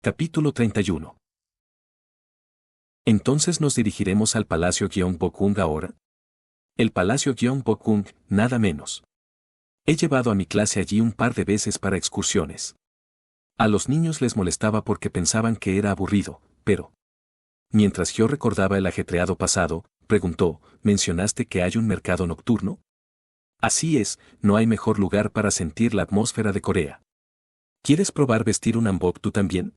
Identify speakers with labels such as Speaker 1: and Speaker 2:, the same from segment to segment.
Speaker 1: Capítulo 31. Entonces nos dirigiremos al Palacio Gyeongbokgung ahora. El Palacio Gyeongbokgung, nada menos. He llevado a mi clase allí un par de veces para excursiones. A los niños les molestaba porque pensaban que era aburrido, pero... Mientras yo recordaba el ajetreado pasado, preguntó, ¿mencionaste que hay un mercado nocturno? Así es, no hay mejor lugar para sentir la atmósfera de Corea. ¿Quieres probar vestir un hanbok tú también?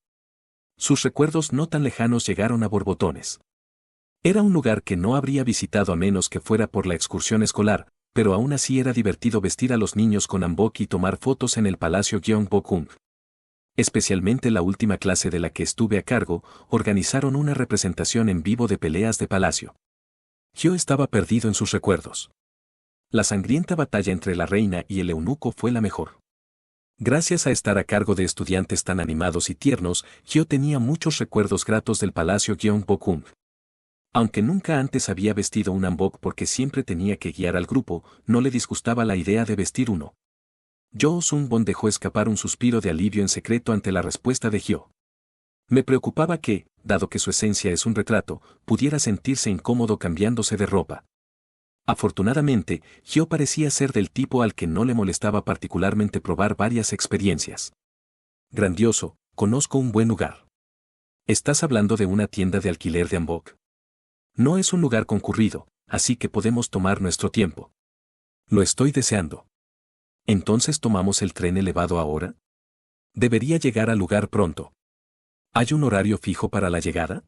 Speaker 1: Sus recuerdos no tan lejanos llegaron a borbotones. Era un lugar que no habría visitado a menos que fuera por la excursión escolar, pero aún así era divertido vestir a los niños con hanbok y tomar fotos en el Palacio Gyeongbokgung. Especialmente la última clase de la que estuve a cargo, organizaron una representación en vivo de peleas de palacio. Hyo estaba perdido en sus recuerdos. La sangrienta batalla entre la reina y el eunuco fue la mejor. Gracias a estar a cargo de estudiantes tan animados y tiernos, Hyo tenía muchos recuerdos gratos del Palacio Gyeongbokgung. Aunque nunca antes había vestido un hanbok porque siempre tenía que guiar al grupo, no le disgustaba la idea de vestir uno. Jo Sung-bon dejó escapar un suspiro de alivio en secreto ante la respuesta de Hyo. Me preocupaba que, dado que su esencia es un retrato, pudiera sentirse incómodo cambiándose de ropa. Afortunadamente, Hyo parecía ser del tipo al que no le molestaba particularmente probar varias experiencias. Grandioso, conozco un buen lugar. ¿Estás hablando de una tienda de alquiler de hanbok? No es un lugar concurrido, así que podemos tomar nuestro tiempo. Lo estoy deseando. ¿Entonces tomamos el tren elevado ahora? Debería llegar al lugar pronto. ¿Hay un horario fijo para la llegada?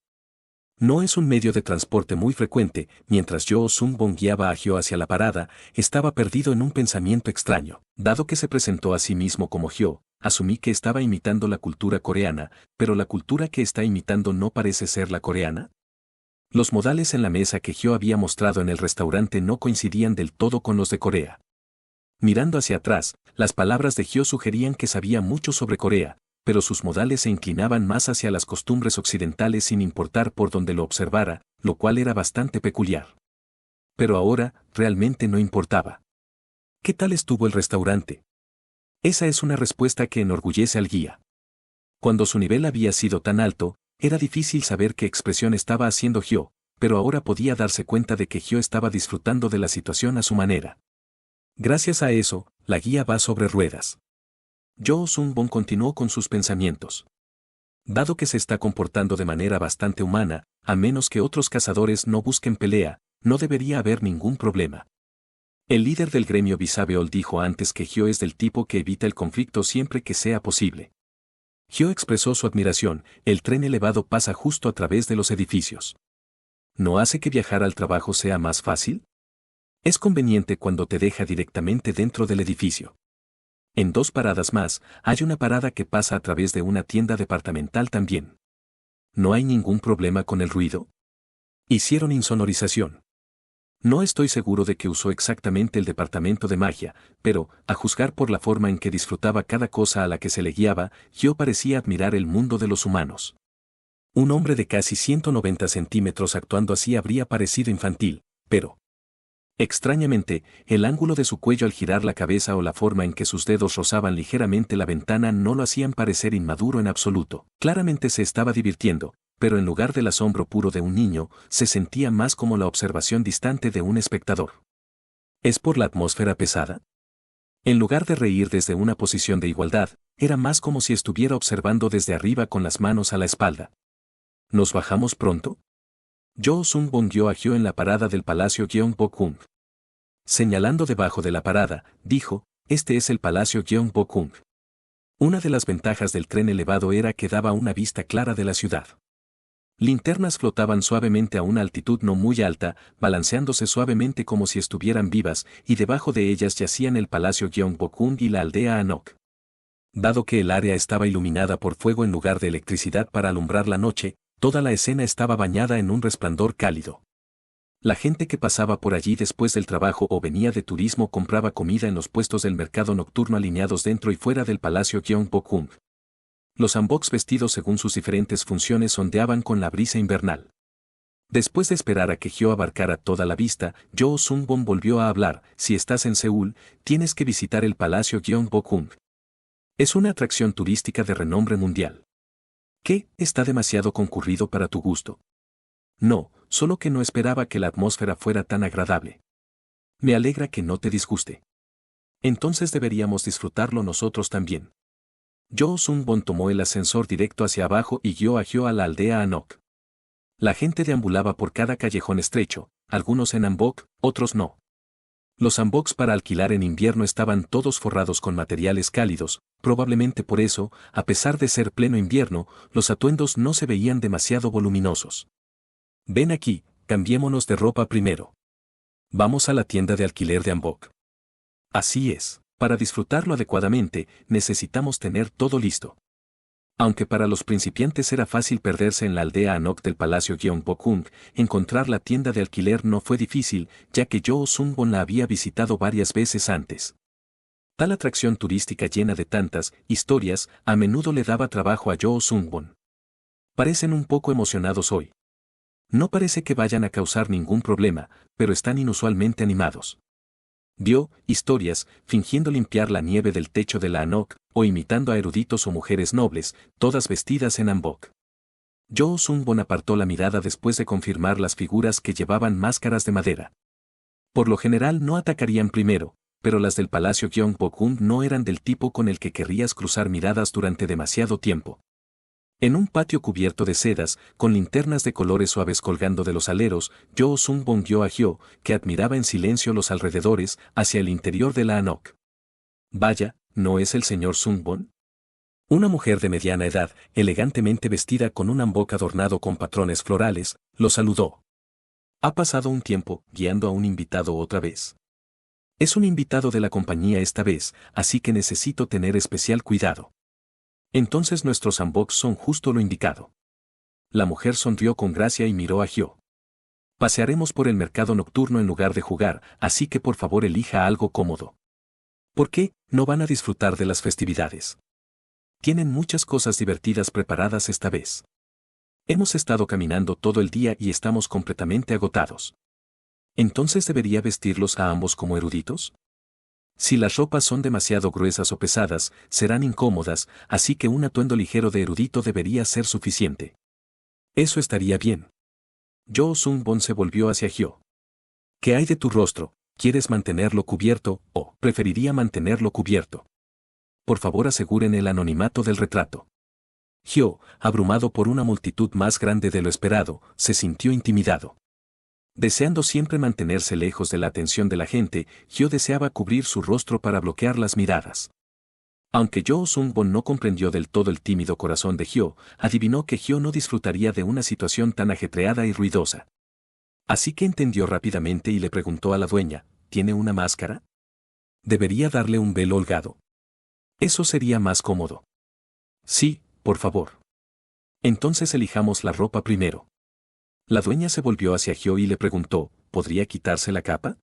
Speaker 1: No es un medio de transporte muy frecuente. Mientras Jo Sung-bon guiaba a Hyo hacia la parada, estaba perdido en un pensamiento extraño. Dado que se presentó a sí mismo como Hyo, asumí que estaba imitando la cultura coreana, pero la cultura que está imitando no parece ser la coreana. Los modales en la mesa que Hyo había mostrado en el restaurante no coincidían del todo con los de Corea. Mirando hacia atrás, las palabras de Hyo sugerían que sabía mucho sobre Corea, pero sus modales se inclinaban más hacia las costumbres occidentales sin importar por dónde lo observara, lo cual era bastante peculiar. Pero ahora, realmente no importaba. ¿Qué tal estuvo el restaurante? Esa es una respuesta que enorgullece al guía. Cuando su nivel había sido tan alto, era difícil saber qué expresión estaba haciendo Hyo, pero ahora podía darse cuenta de que Hyo estaba disfrutando de la situación a su manera. Gracias a eso, la guía va sobre ruedas. Jo Sung-bon continuó con sus pensamientos. Dado que se está comportando de manera bastante humana, a menos que otros cazadores no busquen pelea, no debería haber ningún problema. El líder del gremio Bisabeol dijo antes que Hyo es del tipo que evita el conflicto siempre que sea posible. Hyo expresó su admiración. El tren elevado pasa justo a través de los edificios. ¿No hace que viajar al trabajo sea más fácil? Es conveniente cuando te deja directamente dentro del edificio. En 2 paradas más, hay una parada que pasa a través de una tienda departamental también. ¿No hay ningún problema con el ruido? Hicieron insonorización. No estoy seguro de que usó exactamente el departamento de magia, pero, a juzgar por la forma en que disfrutaba cada cosa a la que se le guiaba, Hyo parecía admirar el mundo de los humanos. Un hombre de casi 190 centímetros actuando así habría parecido infantil, pero... Extrañamente, el ángulo de su cuello al girar la cabeza o la forma en que sus dedos rozaban ligeramente la ventana no lo hacían parecer inmaduro en absoluto. Claramente se estaba divirtiendo, pero en lugar del asombro puro de un niño, se sentía más como la observación distante de un espectador. ¿Es por la atmósfera pesada? En lugar de reír desde una posición de igualdad, era más como si estuviera observando desde arriba con las manos a la espalda. ¿Nos bajamos pronto? Jo Sung-bon guió a Hyo en la parada del Palacio Gyeongbokgung. Señalando debajo de la parada, dijo, este es el Palacio Gyeongbokgung. Una de las ventajas del tren elevado era que daba una vista clara de la ciudad. Linternas flotaban suavemente a una altitud no muy alta, balanceándose suavemente como si estuvieran vivas, y debajo de ellas yacían el Palacio Gyeongbokgung y la aldea Anok. Dado que el área estaba iluminada por fuego en lugar de electricidad para alumbrar la noche, toda la escena estaba bañada en un resplandor cálido. La gente que pasaba por allí después del trabajo o venía de turismo compraba comida en los puestos del mercado nocturno alineados dentro y fuera del Palacio Gyeongbokgung. Los hanboks vestidos según sus diferentes funciones ondeaban con la brisa invernal. Después de esperar a que Hyo abarcara toda la vista, Jo Sung-bon volvió a hablar. Si estás en Seúl, tienes que visitar el Palacio Gyeongbokgung. Es una atracción turística de renombre mundial. ¿Qué? ¿Está demasiado concurrido para tu gusto? No, solo que no esperaba que la atmósfera fuera tan agradable. Me alegra que no te disguste. Entonces deberíamos disfrutarlo nosotros también. Yoo Sung-won tomó el ascensor directo hacia abajo y guió a Hyo a la aldea Anok. La gente deambulaba por cada callejón estrecho, algunos en hanbok, otros no. Los hanboks para alquilar en invierno estaban todos forrados con materiales cálidos, probablemente por eso, a pesar de ser pleno invierno, los atuendos no se veían demasiado voluminosos. Ven aquí, cambiémonos de ropa primero. Vamos a la tienda de alquiler de hanbok. Así es, para disfrutarlo adecuadamente, necesitamos tener todo listo. Aunque para los principiantes era fácil perderse en la aldea Anok del Palacio Gyeongbokgung, encontrar la tienda de alquiler no fue difícil, ya que Yoo Sung-won la había visitado varias veces antes. Tal atracción turística llena de tantas historias a menudo le daba trabajo a Yoo Sung-won. Parecen un poco emocionados hoy. No parece que vayan a causar ningún problema, pero están inusualmente animados. Vio historias, fingiendo limpiar la nieve del techo de la Anok, o imitando a eruditos o mujeres nobles, todas vestidas en hanbok. Yoo Sung-won apartó la mirada después de confirmar las figuras que llevaban máscaras de madera. Por lo general no atacarían primero, pero las del Palacio Gyeongbokgung no eran del tipo con el que querrías cruzar miradas durante demasiado tiempo. En un patio cubierto de sedas, con linternas de colores suaves colgando de los aleros, Yoo Sung-won guió a Hyo, que admiraba en silencio los alrededores, hacia el interior de la Anok. Vaya, ¿no es el señor Sung-won? Una mujer de mediana edad, elegantemente vestida con un hanbok adornado con patrones florales, lo saludó. Ha pasado un tiempo, guiando a un invitado otra vez. Es un invitado de la compañía esta vez, así que necesito tener especial cuidado. Entonces nuestros hanboks son justo lo indicado. La mujer sonrió con gracia y miró a Hyo. Pasearemos por el mercado nocturno en lugar de jugar, así que por favor elija algo cómodo. ¿Por qué no van a disfrutar de las festividades? Tienen muchas cosas divertidas preparadas esta vez. Hemos estado caminando todo el día y estamos completamente agotados. ¿Entonces debería vestirlos a ambos como eruditos? Si las ropas son demasiado gruesas o pesadas, serán incómodas, así que un atuendo ligero de erudito debería ser suficiente. Eso estaría bien. Yoo Sung-won se volvió hacia Hyo. ¿Qué hay de tu rostro? ¿Quieres mantenerlo cubierto o preferiría mantenerlo cubierto? Por favor aseguren el anonimato del retrato. Hyo, abrumado por una multitud más grande de lo esperado, se sintió intimidado. Deseando siempre mantenerse lejos de la atención de la gente, Hyo deseaba cubrir su rostro para bloquear las miradas. Aunque Yoo Sung-won no comprendió del todo el tímido corazón de Hyo, adivinó que Hyo no disfrutaría de una situación tan ajetreada y ruidosa. Así que entendió rápidamente y le preguntó a la dueña, ¿tiene una máscara? Debería darle un velo holgado. Eso sería más cómodo. Sí, por favor. Entonces elijamos la ropa primero. La dueña se volvió hacia Hyo y le preguntó, ¿podría quitarse la capa?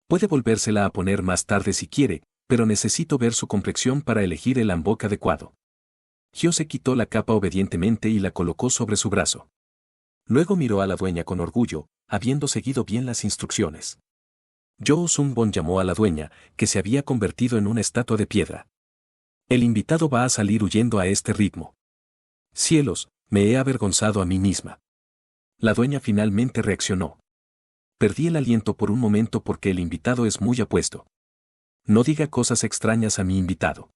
Speaker 1: Puede volvérsela a poner más tarde si quiere, pero necesito ver su complexión para elegir el hanbok adecuado. Hyo se quitó la capa obedientemente y la colocó sobre su brazo. Luego miró a la dueña con orgullo, habiendo seguido bien las instrucciones. Yoo Sung-won llamó a la dueña, que se había convertido en una estatua de piedra. El invitado va a salir huyendo a este ritmo. Cielos, me he avergonzado a mí misma. La dueña finalmente reaccionó. Perdí el aliento por un momento porque el invitado es muy apuesto. No diga cosas extrañas a mi invitado.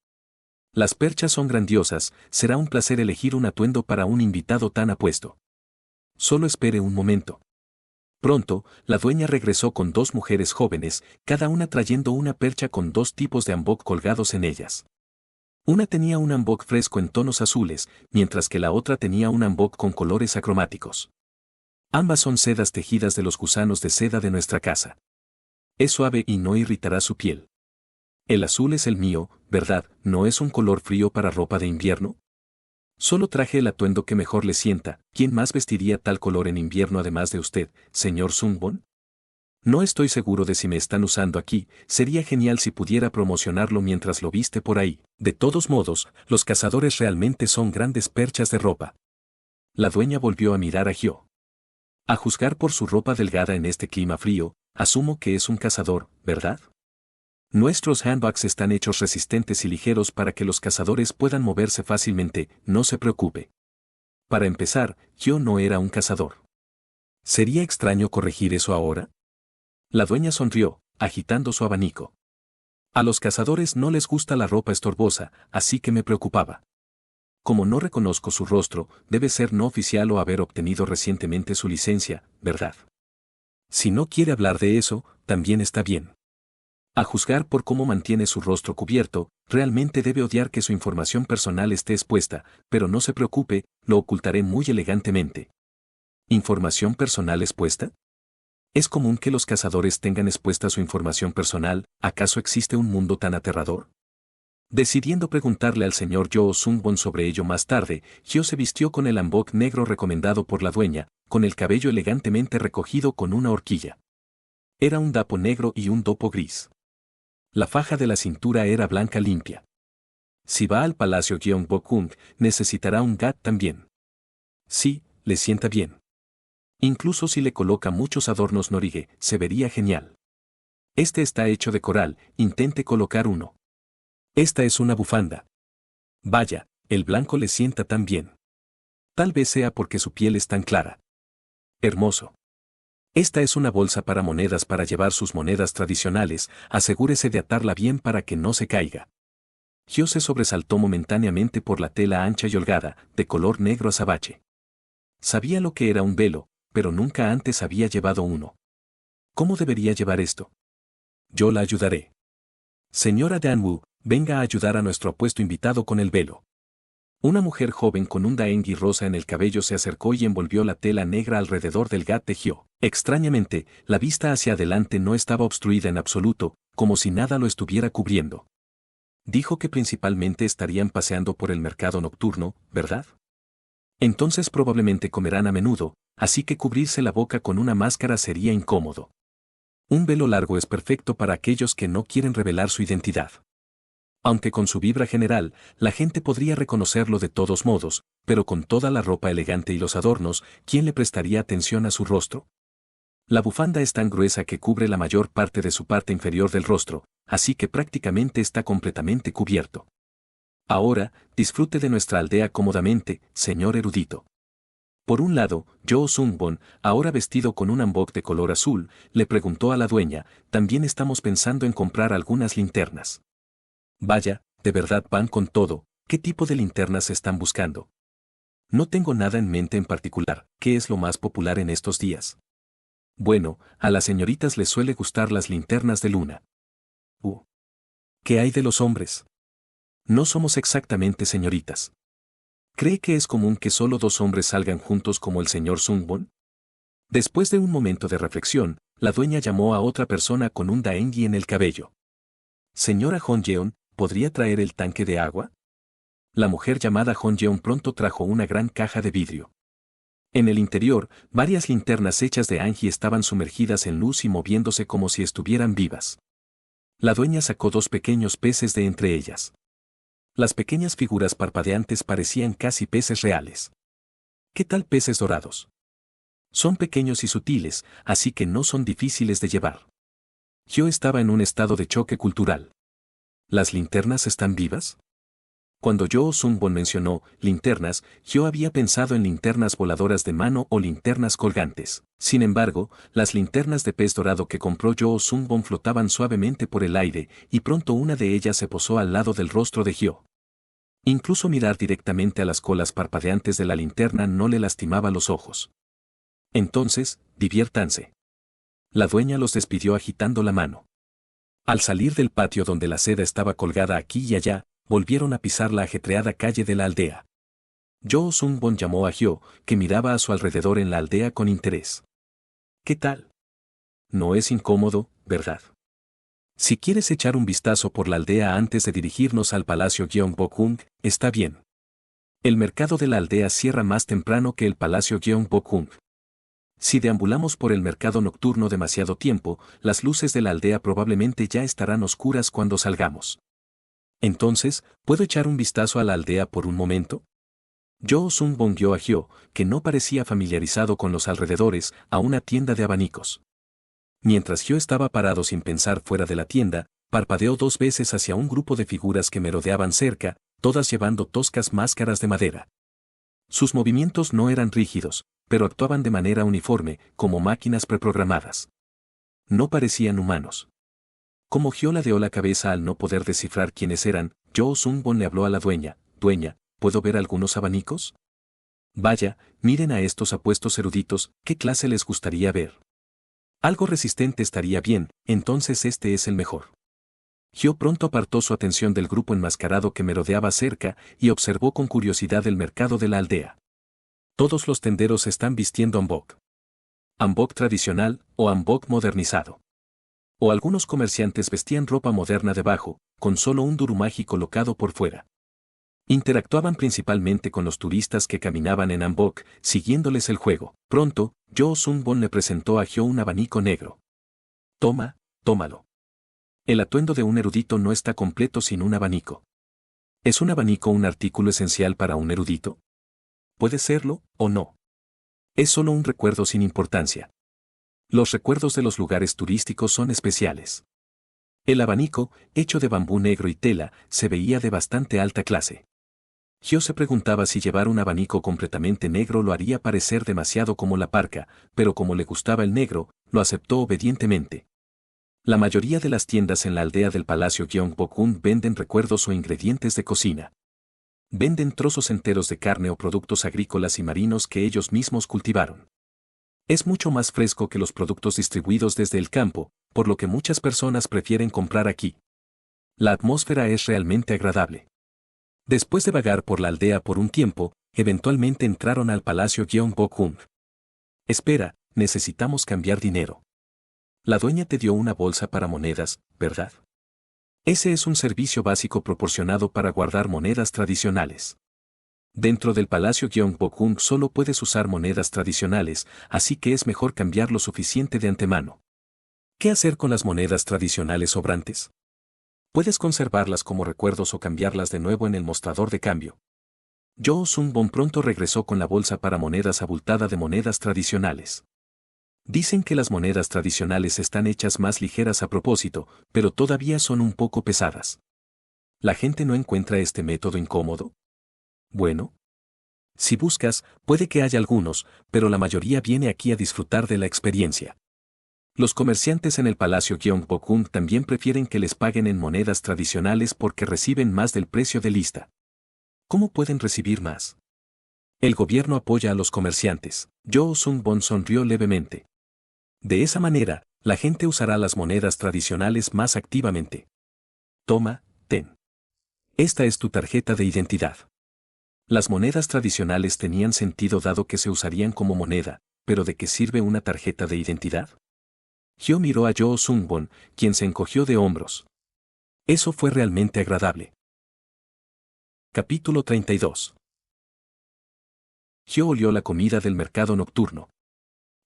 Speaker 1: Las perchas son grandiosas, será un placer elegir un atuendo para un invitado tan apuesto. Solo espere un momento. Pronto, la dueña regresó con dos mujeres jóvenes, cada una trayendo una percha con dos tipos de hanbok colgados en ellas. Una tenía un hanbok fresco en tonos azules, mientras que la otra tenía un hanbok con colores acromáticos. Ambas son sedas tejidas de los gusanos de seda de nuestra casa. Es suave y no irritará su piel. El azul es el mío, ¿verdad? ¿No es un color frío para ropa de invierno? Solo traje el atuendo que mejor le sienta. ¿Quién más vestiría tal color en invierno además de usted, señor Sung-won? No estoy seguro de si me están usando aquí, sería genial si pudiera promocionarlo mientras lo viste por ahí. De todos modos, los cazadores realmente son grandes perchas de ropa. La dueña volvió a mirar a Hyo. A juzgar por su ropa delgada en este clima frío, asumo que es un cazador, ¿verdad? Nuestros handbags están hechos resistentes y ligeros para que los cazadores puedan moverse fácilmente, no se preocupe. Para empezar, yo no era un cazador. ¿Sería extraño corregir eso ahora? La dueña sonrió, agitando su abanico. A los cazadores no les gusta la ropa estorbosa, así que me preocupaba. Como no reconozco su rostro, debe ser no oficial o haber obtenido recientemente su licencia, ¿verdad? Si no quiere hablar de eso, también está bien. A juzgar por cómo mantiene su rostro cubierto, realmente debe odiar que su información personal esté expuesta, pero no se preocupe, lo ocultaré muy elegantemente. ¿Información personal expuesta? ¿Es común que los cazadores tengan expuesta su información personal? ¿Acaso existe un mundo tan aterrador? Decidiendo preguntarle al señor Yoo Sung-won sobre ello más tarde, Hyo se vistió con el hanbok negro recomendado por la dueña, con el cabello elegantemente recogido con una horquilla. Era un dapo negro y un dopo gris. La faja de la cintura era blanca limpia. Si va al palacio Gyeongbokgung, necesitará un gat también. Sí, le sienta bien. Incluso si le coloca muchos adornos norige, se vería genial. Este está hecho de coral, intente colocar uno. Esta es una bufanda. Vaya, el blanco le sienta tan bien. Tal vez sea porque su piel es tan clara. Hermoso. Esta es una bolsa para monedas para llevar sus monedas tradicionales, asegúrese de atarla bien para que no se caiga. Hyo se sobresaltó momentáneamente por la tela ancha y holgada, de color negro azabache. Sabía lo que era un velo, pero nunca antes había llevado uno. ¿Cómo debería llevar esto? Yo la ayudaré. Señora Danwoo, venga a ayudar a nuestro apuesto invitado con el velo. Una mujer joven con un daengi rosa en el cabello se acercó y envolvió la tela negra alrededor del gat de Hyo. Extrañamente, la vista hacia adelante no estaba obstruida en absoluto, como si nada lo estuviera cubriendo. Dijo que principalmente estarían paseando por el mercado nocturno, ¿verdad? Entonces probablemente comerán a menudo, así que cubrirse la boca con una máscara sería incómodo. Un velo largo es perfecto para aquellos que no quieren revelar su identidad. Aunque con su vibra general, la gente podría reconocerlo de todos modos, pero con toda la ropa elegante y los adornos, ¿quién le prestaría atención a su rostro? La bufanda es tan gruesa que cubre la mayor parte de su parte inferior del rostro, así que prácticamente está completamente cubierto. Ahora, disfrute de nuestra aldea cómodamente, señor erudito. Por un lado, Yoo Sung-won, ahora vestido con un hanbok de color azul, le preguntó a la dueña, también estamos pensando en comprar algunas linternas. Vaya, de verdad van con todo, ¿qué tipo de linternas están buscando? No tengo nada en mente en particular, ¿qué es lo más popular en estos días? Bueno, a las señoritas les suele gustar las linternas de luna. ¿Qué hay de los hombres? No somos exactamente señoritas. ¿Cree que es común que solo dos hombres salgan juntos como el señor Sung-won? Después de un momento de reflexión, la dueña llamó a otra persona con un daengi en el cabello. Señora Hon-yeon, ¿podría traer el tanque de agua? La mujer llamada Hon-yeon pronto trajo una gran caja de vidrio. En el interior, varias linternas hechas de anji estaban sumergidas en luz y moviéndose como si estuvieran vivas. La dueña sacó dos pequeños peces de entre ellas. Las pequeñas figuras parpadeantes parecían casi peces reales. ¿Qué tal peces dorados? Son pequeños y sutiles, así que no son difíciles de llevar. Hyo estaba en un estado de choque cultural. ¿Las linternas están vivas? Cuando Yoo Sung-won mencionó linternas, Hyo había pensado en linternas voladoras de mano o linternas colgantes. Sin embargo, las linternas de pez dorado que compró Yoo Sung-won flotaban suavemente por el aire, y pronto una de ellas se posó al lado del rostro de Hyo. Incluso mirar directamente a las colas parpadeantes de la linterna no le lastimaba los ojos. Entonces, diviértanse. La dueña los despidió agitando la mano. Al salir del patio donde la seda estaba colgada aquí y allá, volvieron a pisar la ajetreada calle de la aldea. Yoo Sung-won llamó a Hyo, que miraba a su alrededor en la aldea con interés. ¿Qué tal? No es incómodo, ¿verdad? Si quieres echar un vistazo por la aldea antes de dirigirnos al palacio Gyeongbokgung, está bien. El mercado de la aldea cierra más temprano que el palacio Gyeongbokgung. Si deambulamos por el mercado nocturno demasiado tiempo, las luces de la aldea probablemente ya estarán oscuras cuando salgamos. Entonces, ¿puedo echar un vistazo a la aldea por un momento? Yoo Sung-won guió a Hyo, que no parecía familiarizado con los alrededores, a una tienda de abanicos. Mientras Hyo estaba parado sin pensar fuera de la tienda, parpadeó 2 veces hacia un grupo de figuras que merodeaban cerca, todas llevando toscas máscaras de madera. Sus movimientos no eran rígidos, pero actuaban de manera uniforme, como máquinas preprogramadas. No parecían humanos. Como Hyo ladeó la cabeza al no poder descifrar quiénes eran, Yo Sung-won le habló a la dueña: «Dueña, ¿puedo ver algunos abanicos?» «Vaya, miren a estos apuestos eruditos, ¿qué clase les gustaría ver?» «Algo resistente estaría bien, entonces este es el mejor». Hyo pronto apartó su atención del grupo enmascarado que merodeaba cerca y observó con curiosidad el mercado de la aldea. Todos los tenderos están vistiendo hanbok. Hanbok tradicional o hanbok modernizado. O algunos comerciantes vestían ropa moderna debajo, con solo un durumaji colocado por fuera. Interactuaban principalmente con los turistas que caminaban en hanbok, siguiéndoles el juego. Pronto, Yo Sung-won le presentó a Hyo un abanico negro. «Toma, tómalo. El atuendo de un erudito no está completo sin un abanico». ¿Es un abanico un artículo esencial para un erudito? Puede serlo, o no. Es solo un recuerdo sin importancia. Los recuerdos de los lugares turísticos son especiales. El abanico, hecho de bambú negro y tela, se veía de bastante alta clase. Hyo se preguntaba si llevar un abanico completamente negro lo haría parecer demasiado como la parca, pero como le gustaba el negro, lo aceptó obedientemente. La mayoría de las tiendas en la aldea del Palacio Gyeongbokgung venden recuerdos o ingredientes de cocina. Venden trozos enteros de carne o productos agrícolas y marinos que ellos mismos cultivaron. Es mucho más fresco que los productos distribuidos desde el campo, por lo que muchas personas prefieren comprar aquí. La atmósfera es realmente agradable. Después de vagar por la aldea por un tiempo, eventualmente entraron al Palacio Gyeongbokgung. «Espera, necesitamos cambiar dinero. La dueña te dio una bolsa para monedas, ¿verdad?» Ese es un servicio básico proporcionado para guardar monedas tradicionales. Dentro del Palacio Gyeongbokgung solo puedes usar monedas tradicionales, así que es mejor cambiar lo suficiente de antemano. ¿Qué hacer con las monedas tradicionales sobrantes? Puedes conservarlas como recuerdos o cambiarlas de nuevo en el mostrador de cambio. Yo Sung-won pronto regresó con la bolsa para monedas abultada de monedas tradicionales. Dicen que las monedas tradicionales están hechas más ligeras a propósito, pero todavía son un poco pesadas. ¿La gente no encuentra este método incómodo? Bueno. Si buscas, puede que haya algunos, pero la mayoría viene aquí a disfrutar de la experiencia. Los comerciantes en el Palacio Gyeongbokgung también prefieren que les paguen en monedas tradicionales porque reciben más del precio de lista. ¿Cómo pueden recibir más? El gobierno apoya a los comerciantes. Yo Sung-won sonrió levemente. De esa manera, la gente usará las monedas tradicionales más activamente. Toma, ten. Esta es tu tarjeta de identidad. Las monedas tradicionales tenían sentido dado que se usarían como moneda, pero ¿de qué sirve una tarjeta de identidad? Hyo miró a Yo Sung-won, quien se encogió de hombros. Eso fue realmente agradable. Capítulo 32. Hyo olió la comida del mercado nocturno.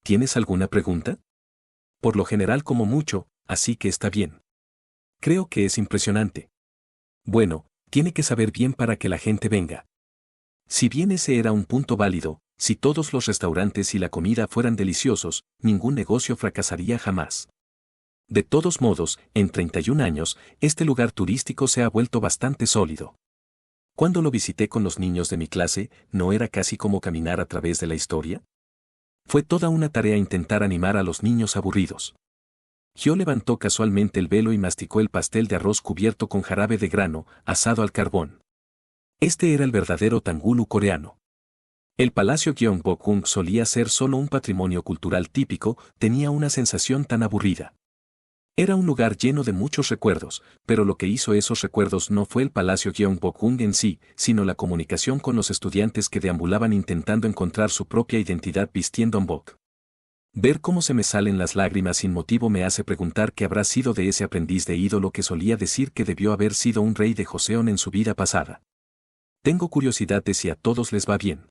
Speaker 1: ¿Tienes alguna pregunta? Por lo general como mucho, así que está bien. Creo que es impresionante. Bueno, tiene que saber bien para que la gente venga. Si bien ese era un punto válido, si todos los restaurantes y la comida fueran deliciosos, ningún negocio fracasaría jamás. De todos modos, en 31 años, este lugar turístico se ha vuelto bastante sólido. Cuando lo visité con los niños de mi clase, ¿no era casi como caminar a través de la historia? Fue toda una tarea intentar animar a los niños aburridos. Hyo levantó casualmente el velo y masticó el pastel de arroz cubierto con jarabe de grano, asado al carbón. Este era el verdadero tangulu coreano. El Palacio Gyeongbokgung solía ser solo un patrimonio cultural típico, tenía una sensación tan aburrida. Era un lugar lleno de muchos recuerdos, pero lo que hizo esos recuerdos no fue el Palacio Gyeongbokgung en sí, sino la comunicación con los estudiantes que deambulaban intentando encontrar su propia identidad vistiendo hanbok. Ver cómo se me salen las lágrimas sin motivo me hace preguntar qué habrá sido de ese aprendiz de ídolo que solía decir que debió haber sido un rey de Joseon en su vida pasada. Tengo curiosidad de si a todos les va bien.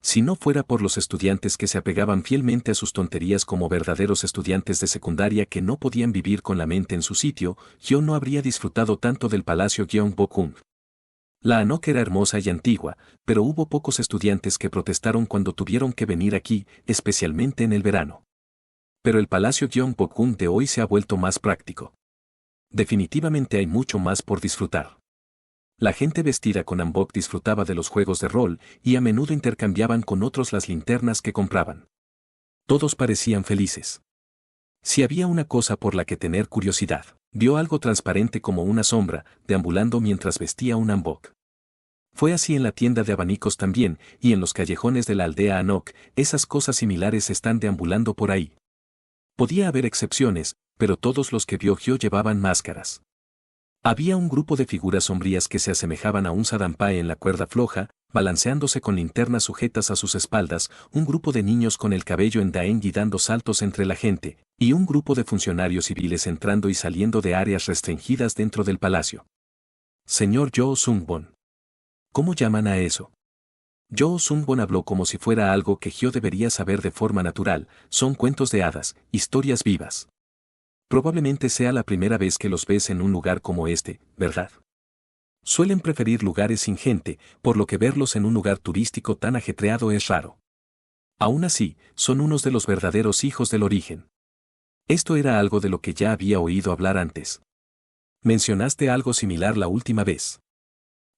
Speaker 1: Si no fuera por los estudiantes que se apegaban fielmente a sus tonterías como verdaderos estudiantes de secundaria que no podían vivir con la mente en su sitio, yo no habría disfrutado tanto del Palacio Gyeongbokgung. La Hanok era hermosa y antigua, pero hubo pocos estudiantes que protestaron cuando tuvieron que venir aquí, especialmente en el verano. Pero el Palacio Gyeongbokgung de hoy se ha vuelto más práctico. Definitivamente hay mucho más por disfrutar. La gente vestida con hanbok disfrutaba de los juegos de rol y a menudo intercambiaban con otros las linternas que compraban. Todos parecían felices. Si había una cosa por la que tener curiosidad, vio algo transparente como una sombra, deambulando mientras vestía un hanbok. Fue así en la tienda de abanicos también, y en los callejones de la aldea Anok, esas cosas similares están deambulando por ahí. Podía haber excepciones, pero todos los que vio Gio llevaban máscaras. Había un grupo de figuras sombrías que se asemejaban a un Sadampae en la cuerda floja, balanceándose con linternas sujetas a sus espaldas, un grupo de niños con el cabello en daengi dando saltos entre la gente, y un grupo de funcionarios civiles entrando y saliendo de áreas restringidas dentro del palacio. Señor Yo Sungbon. ¿Cómo llaman a eso? Yo Sungbon habló como si fuera algo que Gyo debería saber de forma natural, son cuentos de hadas, historias vivas. Probablemente sea la primera vez que los ves en un lugar como este, ¿verdad? Suelen preferir lugares sin gente, por lo que verlos en un lugar turístico tan ajetreado es raro. Aún así, son unos de los verdaderos hijos del origen. Esto era algo de lo que ya había oído hablar antes. Mencionaste algo similar la última vez.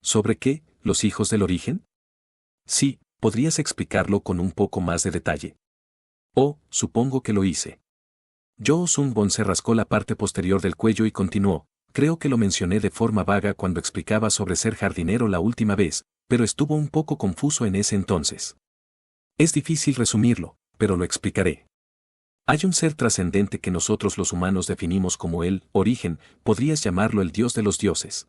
Speaker 1: ¿Sobre qué, los hijos del origen? Sí, ¿podrías explicarlo con un poco más de detalle? Oh, supongo que lo hice. Yo Sungbon se rascó la parte posterior del cuello y continuó. Creo que lo mencioné de forma vaga cuando explicaba sobre ser jardinero la última vez, pero estuvo un poco confuso en ese entonces. Es difícil resumirlo, pero lo explicaré. Hay un ser trascendente que nosotros los humanos definimos como el origen, podrías llamarlo el dios de los dioses.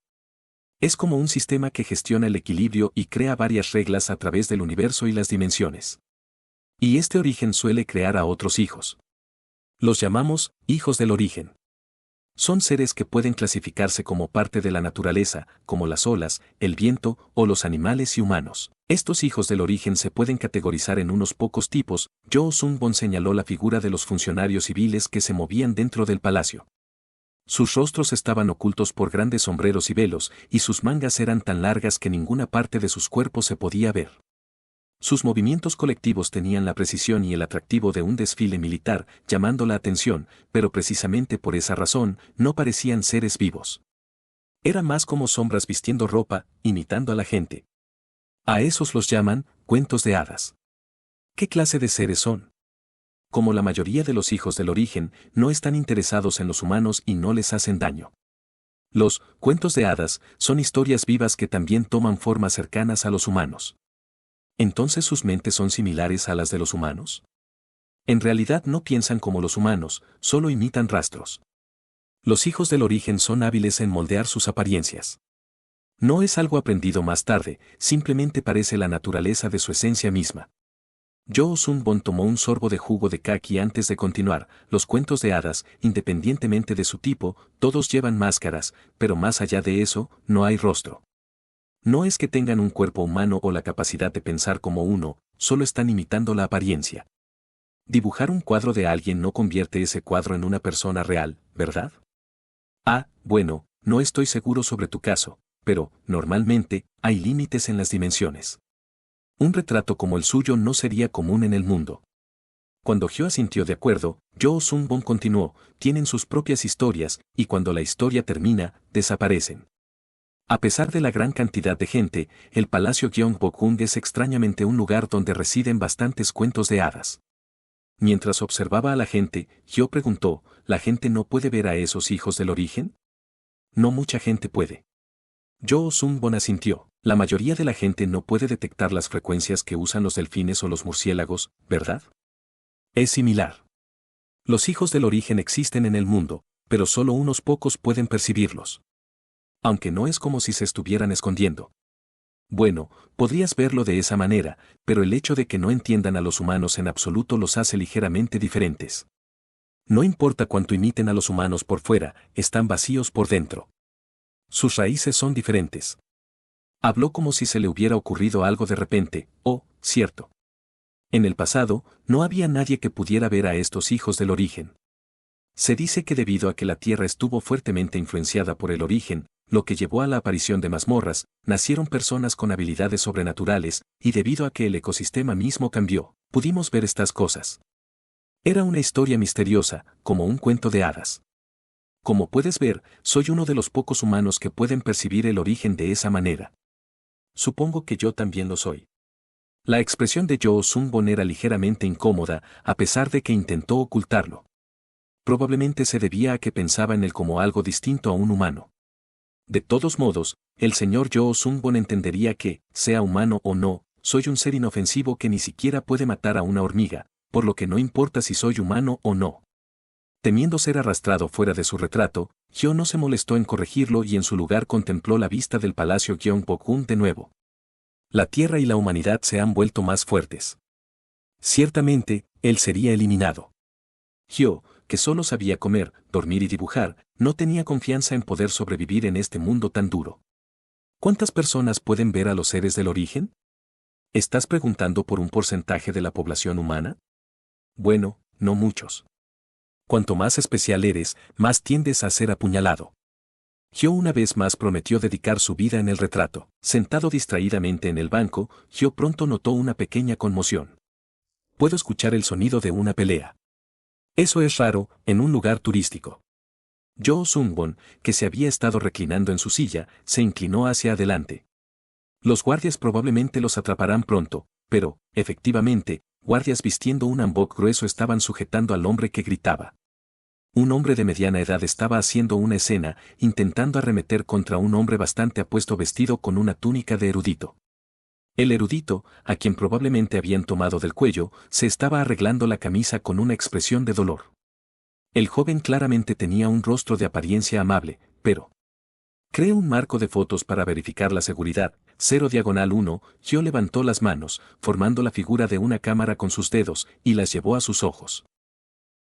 Speaker 1: Es como un sistema que gestiona el equilibrio y crea varias reglas a través del universo y las dimensiones. Y este origen suele crear a otros hijos. Los llamamos hijos del origen. Son seres que pueden clasificarse como parte de la naturaleza, como las olas, el viento o los animales y humanos. Estos hijos del origen se pueden categorizar en unos pocos tipos. Yo Sungbon señaló la figura de los funcionarios civiles que se movían dentro del palacio. Sus rostros estaban ocultos por grandes sombreros y velos, y sus mangas eran tan largas que ninguna parte de sus cuerpos se podía ver. Sus movimientos colectivos tenían la precisión y el atractivo de un desfile militar, llamando la atención, pero precisamente por esa razón, no parecían seres vivos. Era más como sombras vistiendo ropa, imitando a la gente. A esos los llaman cuentos de hadas. ¿Qué clase de seres son? Como la mayoría de los hijos del origen, no están interesados en los humanos y no les hacen daño. Los cuentos de hadas son historias vivas que también toman formas cercanas a los humanos. ¿Entonces sus mentes son similares a las de los humanos? En realidad no piensan como los humanos, solo imitan rastros. Los hijos del origen son hábiles en moldear sus apariencias. No es algo aprendido más tarde, simplemente parece la naturaleza de su esencia misma. Yo Sungbon tomó un sorbo de jugo de kaki antes de continuar. Los cuentos de hadas, independientemente de su tipo, todos llevan máscaras, pero más allá de eso, no hay rostro. No es que tengan un cuerpo humano o la capacidad de pensar como uno, solo están imitando la apariencia. Dibujar un cuadro de alguien no convierte ese cuadro en una persona real, ¿verdad? Ah, bueno, no estoy seguro sobre tu caso, pero, normalmente, hay límites en las dimensiones. Un retrato como el suyo no sería común en el mundo. Cuando Gyo asintió de acuerdo, Yo Sungbon continuó, tienen sus propias historias, y cuando la historia termina, desaparecen. A pesar de la gran cantidad de gente, el Palacio Gyeongbokgung es extrañamente un lugar donde residen bastantes cuentos de hadas. Mientras observaba a la gente, Gyo preguntó, ¿la gente no puede ver a esos hijos del origen? No mucha gente puede. Yo Sungbon asintió. La mayoría de la gente no puede detectar las frecuencias que usan los delfines o los murciélagos, ¿verdad? Es similar. Los hijos del origen existen en el mundo, pero solo unos pocos pueden percibirlos. Aunque no es como si se estuvieran escondiendo. Bueno, podrías verlo de esa manera, pero el hecho de que no entiendan a los humanos en absoluto los hace ligeramente diferentes. No importa cuánto imiten a los humanos por fuera, están vacíos por dentro. Sus raíces son diferentes. Habló como si se le hubiera ocurrido algo de repente. Oh, cierto. En el pasado, no había nadie que pudiera ver a estos hijos del origen. Se dice que debido a que la Tierra estuvo fuertemente influenciada por el origen, lo que llevó a la aparición de mazmorras, nacieron personas con habilidades sobrenaturales, y debido a que el ecosistema mismo cambió, pudimos ver estas cosas. Era una historia misteriosa, como un cuento de hadas. Como puedes ver, soy uno de los pocos humanos que pueden percibir el origen de esa manera. Supongo que yo también lo soy. La expresión de Yoo Sung-won era ligeramente incómoda, a pesar de que intentó ocultarlo. Probablemente se debía a que pensaba en él como algo distinto a un humano. De todos modos, el señor Yoo Sung-won entendería que, sea humano o no, soy un ser inofensivo que ni siquiera puede matar a una hormiga, por lo que no importa si soy humano o no. Temiendo ser arrastrado fuera de su retrato, Hyo no se molestó en corregirlo y en su lugar contempló la vista del palacio Gyeongbokgung de nuevo. La tierra y la humanidad se han vuelto más fuertes. Ciertamente, él sería eliminado. Hyo, que solo sabía comer, dormir y dibujar, no tenía confianza en poder sobrevivir en este mundo tan duro. ¿Cuántas personas pueden ver a los seres del origen? ¿Estás preguntando por un porcentaje de la población humana? Bueno, no muchos. Cuanto más especial eres, más tiendes a ser apuñalado. Hyo una vez más prometió dedicar su vida en el retrato. Sentado distraídamente en el banco, Hyo pronto notó una pequeña conmoción. Puedo escuchar el sonido de una pelea. Eso es raro, en un lugar turístico. Yoo Sung-won, que se había estado reclinando en su silla, se inclinó hacia adelante. Los guardias probablemente los atraparán pronto, pero, efectivamente, guardias vistiendo un hanbok grueso estaban sujetando al hombre que gritaba. Un hombre de mediana edad estaba haciendo una escena, intentando arremeter contra un hombre bastante apuesto vestido con una túnica de erudito. El erudito, a quien probablemente habían tomado del cuello, se estaba arreglando la camisa con una expresión de dolor. El joven claramente tenía un rostro de apariencia amable, pero... Creé un marco de fotos para verificar la seguridad. 0/1, Hyo levantó las manos, formando la figura de una cámara con sus dedos, y las llevó a sus ojos.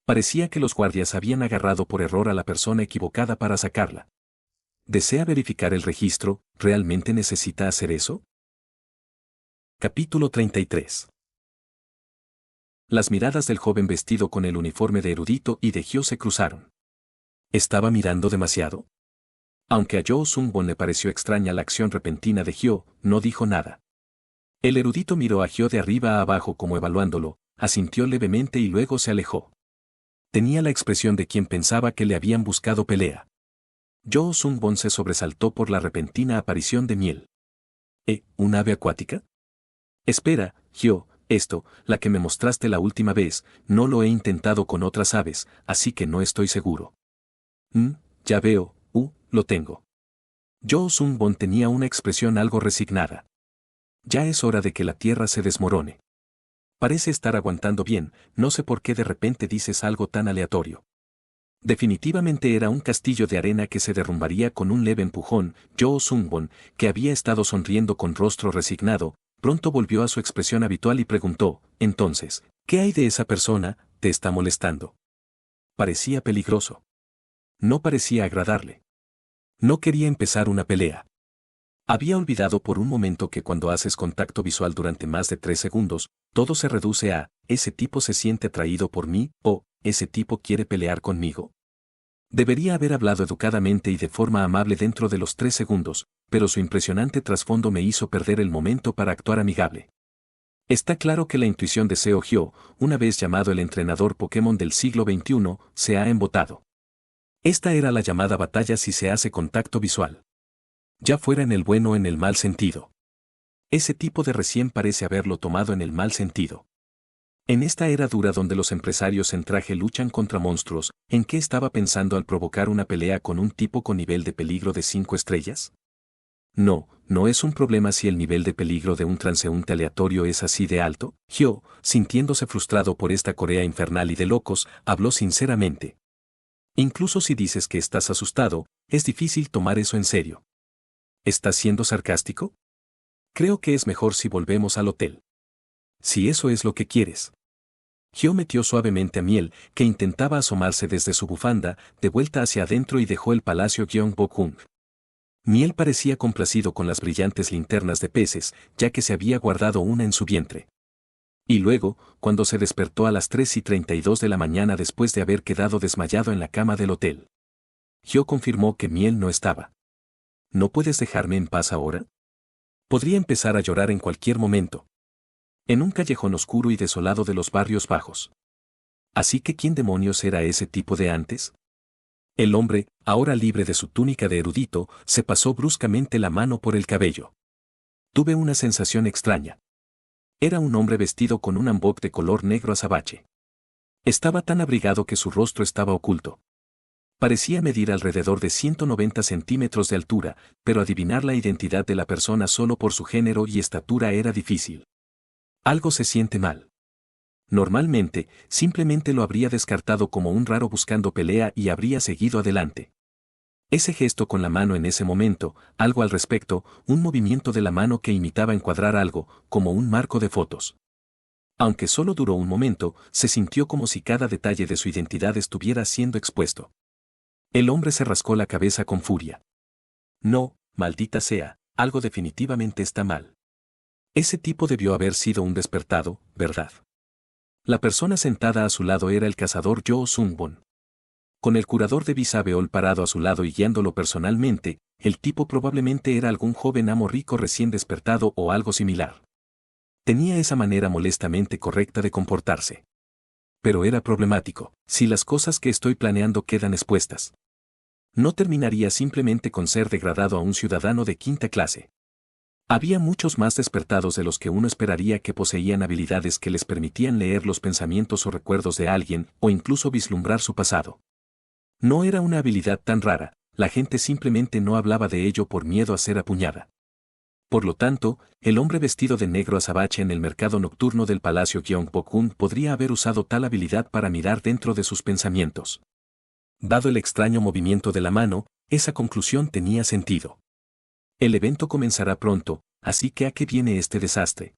Speaker 1: Parecía que los guardias habían agarrado por error a la persona equivocada para sacarla. ¿Desea verificar el registro? ¿Realmente necesita hacer eso? Capítulo 33. Las miradas del joven vestido con el uniforme de erudito y de Hyo se cruzaron. ¿Estaba mirando demasiado? Aunque a Yoo Sung-won le pareció extraña la acción repentina de Hyo, no dijo nada. El erudito miró a Hyo de arriba a abajo como evaluándolo, asintió levemente y luego se alejó. Tenía la expresión de quien pensaba que le habían buscado pelea. Yoo Sung-won se sobresaltó por la repentina aparición de Miel. ¿Un ave acuática? Espera, Hyo, la que me mostraste la última vez, no lo he intentado con otras aves, así que no estoy seguro. Ya veo, lo tengo. Yoo Sung-won tenía una expresión algo resignada. Ya es hora de que la tierra se desmorone. Parece estar aguantando bien, no sé por qué de repente dices algo tan aleatorio. Definitivamente era un castillo de arena que se derrumbaría con un leve empujón. Yoo Sung-won, que había estado sonriendo con rostro resignado, pronto volvió a su expresión habitual y preguntó, entonces, ¿qué hay de esa persona? ¿Te está molestando? Parecía peligroso. No parecía agradarle. No quería empezar una pelea. Había olvidado por un momento que cuando haces contacto visual durante más de 3 segundos, todo se reduce a, ese tipo se siente atraído por mí, o, ese tipo quiere pelear conmigo. Debería haber hablado educadamente y de forma amable dentro de los 3 segundos, pero su impresionante trasfondo me hizo perder el momento para actuar amigable. Está claro que la intuición de Seo Hyo, una vez llamado el entrenador Pokémon del siglo XXI, se ha embotado. Esta era la llamada batalla si se hace contacto visual. Ya fuera en el bueno o en el mal sentido. Ese tipo de recién parece haberlo tomado en el mal sentido. En esta era dura donde los empresarios en traje luchan contra monstruos, ¿en qué estaba pensando al provocar una pelea con un tipo con nivel de peligro de 5 estrellas? No es un problema si el nivel de peligro de un transeúnte aleatorio es así de alto. Hyo, sintiéndose frustrado por esta Corea infernal y de locos, habló sinceramente. Incluso si dices que estás asustado, es difícil tomar eso en serio. ¿Estás siendo sarcástico? Creo que es mejor si volvemos al hotel. Si eso es lo que quieres. Hyo metió suavemente a Miel, que intentaba asomarse desde su bufanda, de vuelta hacia adentro y dejó el palacio Gyeongbokgung. Miel parecía complacido con las brillantes linternas de peces, ya que se había guardado una en su vientre. Y luego, cuando se despertó a las 3:32 de la mañana después de haber quedado desmayado en la cama del hotel, Hyo confirmó que Miel no estaba. ¿No puedes dejarme en paz ahora? Podría empezar a llorar en cualquier momento. En un callejón oscuro y desolado de los barrios bajos. Así que ¿quién demonios era ese tipo de antes? El hombre, ahora libre de su túnica de erudito, se pasó bruscamente la mano por el cabello. Tuve una sensación extraña. Era un hombre vestido con un hanbok de color negro azabache. Estaba tan abrigado que su rostro estaba oculto. Parecía medir alrededor de 190 centímetros de altura, pero adivinar la identidad de la persona solo por su género y estatura era difícil. Algo se siente mal. Normalmente, simplemente lo habría descartado como un raro buscando pelea y habría seguido adelante. Ese gesto con la mano en ese momento, algo al respecto, un movimiento de la mano que imitaba encuadrar algo, como un marco de fotos. Aunque solo duró un momento, se sintió como si cada detalle de su identidad estuviera siendo expuesto. El hombre se rascó la cabeza con furia. No, maldita sea, algo definitivamente está mal. Ese tipo debió haber sido un despertado, ¿verdad? La persona sentada a su lado era el cazador Yoo Sung-won. Con el curador de Visabeol parado a su lado y guiándolo personalmente, el tipo probablemente era algún joven amo rico recién despertado o algo similar. Tenía esa manera molestamente correcta de comportarse. Pero era problemático, si las cosas que estoy planeando quedan expuestas. No terminaría simplemente con ser degradado a un ciudadano de quinta clase. Había muchos más despertados de los que uno esperaría que poseían habilidades que les permitían leer los pensamientos o recuerdos de alguien o incluso vislumbrar su pasado. No era una habilidad tan rara, la gente simplemente no hablaba de ello por miedo a ser apuñada. Por lo tanto, el hombre vestido de negro azabache en el mercado nocturno del Palacio Gyeongbokgung podría haber usado tal habilidad para mirar dentro de sus pensamientos. Dado el extraño movimiento de la mano, esa conclusión tenía sentido. El evento comenzará pronto, así que ¿a qué viene este desastre?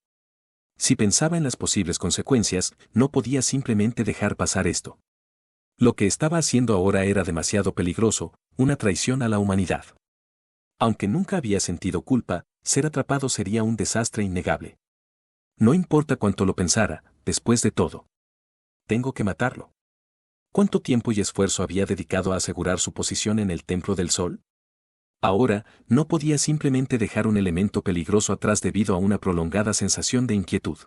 Speaker 1: Si pensaba en las posibles consecuencias, no podía simplemente dejar pasar esto. Lo que estaba haciendo ahora era demasiado peligroso, una traición a la humanidad. Aunque nunca había sentido culpa, ser atrapado sería un desastre innegable. No importa cuánto lo pensara, después de todo. Tengo que matarlo. ¿Cuánto tiempo y esfuerzo había dedicado a asegurar su posición en el Templo del Sol? Ahora, no podía simplemente dejar un elemento peligroso atrás debido a una prolongada sensación de inquietud.